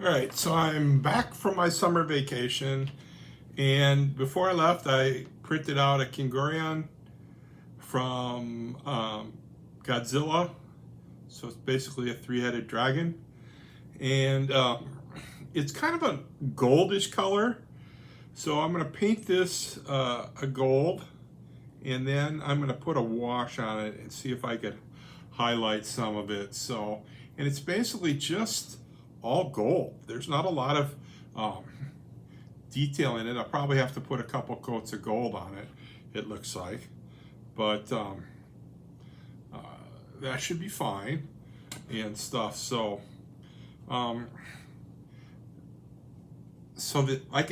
All right, so I'm back from my summer vacation, and before I left, I printed out a King Ghidorah from Godzilla. So it's basically a three-headed dragon, and it's kind of a goldish color. So I'm going to paint this a gold, and then I'm going to put a wash on it and see if I could highlight some of it. So, and it's basically just all gold. There's not a lot of detail in it. I'll probably have to put a couple coats of gold on it, it looks like. But that should be fine and stuff. So, like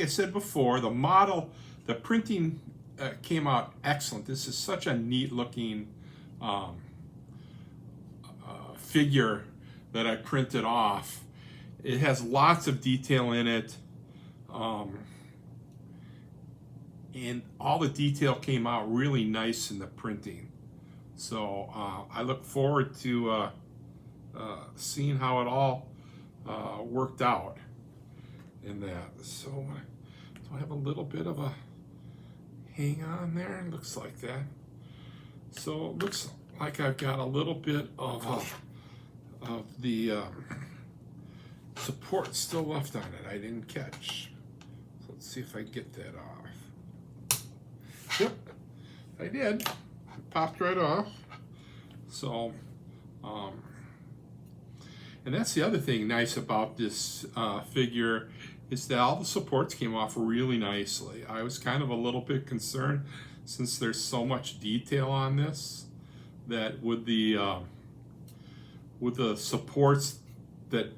I said before, the printing came out excellent. This is such a neat looking figure that I printed off. It has lots of detail in it, and all the detail came out really nice in the printing. So I look forward to seeing how it all worked out in that. So I have a little bit of a hang on there. It looks like that. So it looks like I've got a little bit of the support still left on it. I didn't catch. So let's see if I get that off. Yep, I did. It popped right off. So, and that's the other thing nice about this figure is that all the supports came off really nicely. I was kind of a little bit concerned since there's so much detail on this that with the supports that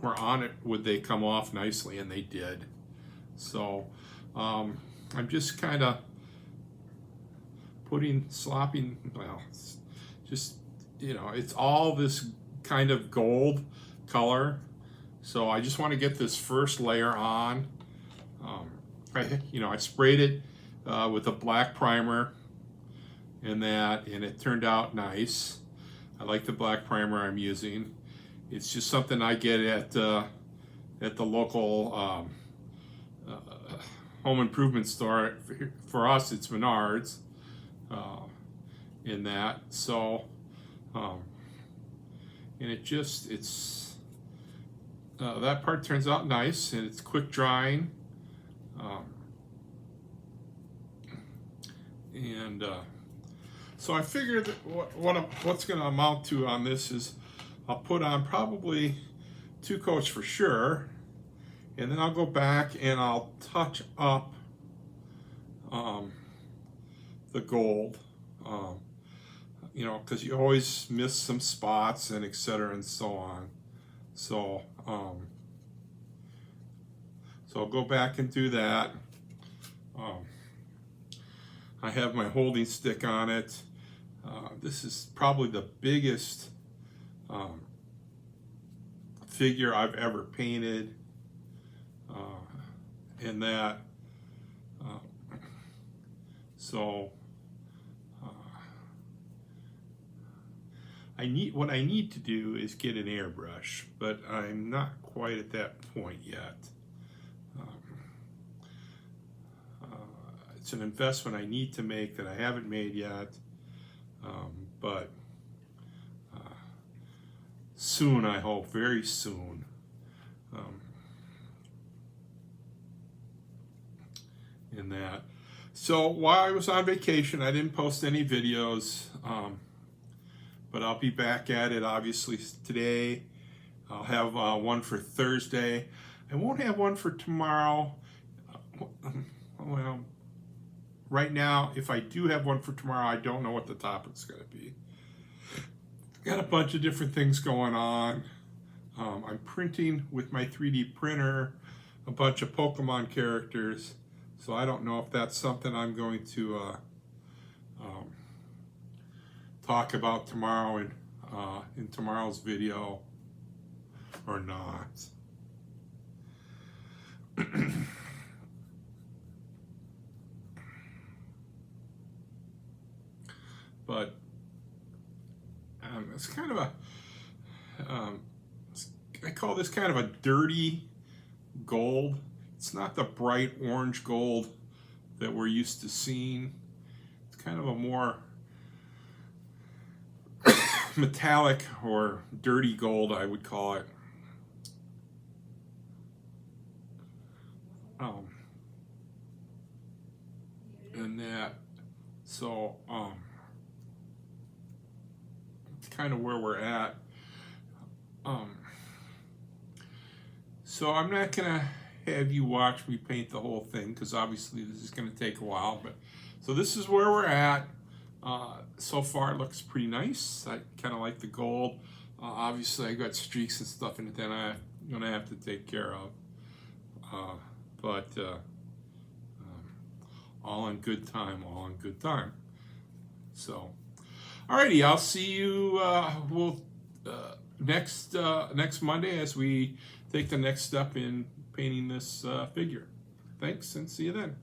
were on it, would they come off nicely, and they did. So I'm just kind of slopping, well, it's just, you know, it's all this kind of gold color. So I just want to get this first layer on. I sprayed it with a black primer and it turned out nice. I like the black primer I'm using. It's just something I get at the local home improvement store. For us, it's Menards. In that, so and it's that part turns out nice, and it's quick drying, and so I figured that what's going to amount to on this is I'll put on probably 2 coats for sure, and then I'll go back and I'll touch up the gold, because you always miss some spots and etc. and so on. So so I'll go back and do that. I have my holding stick on it. This is probably the biggest figure I've ever painted, in that. So what I need to do is get an airbrush, but I'm not quite at that point yet. It's an investment I need to make that I haven't made yet, but soon, I hope, very soon. In that. So while I was on vacation, I didn't post any videos, but I'll be back at it obviously today. I'll have one for Thursday. I won't have one for tomorrow. Well, right now, if I do have one for tomorrow, I don't know what the topic's going to be. Got a bunch of different things going on. I'm printing with my 3D printer a bunch of Pokemon characters, so I don't know if that's something I'm going to talk about tomorrow in tomorrow's video or not. But it's kind of a I call this kind of a dirty gold. It's not the bright orange gold that we're used to seeing. It's kind of a more metallic or dirty gold, I would call it. And that, so it's kind of where we're at. So I'm not gonna have you watch me paint the whole thing, because obviously this is gonna take a while, but so this is where we're at. So far it looks pretty nice. I kind of like the gold. Obviously I got streaks and stuff in it that I'm gonna have to take care of, but all in good time, all in good time. So alrighty, I'll see you next Monday as we take the next step in painting this figure. Thanks, and see you then.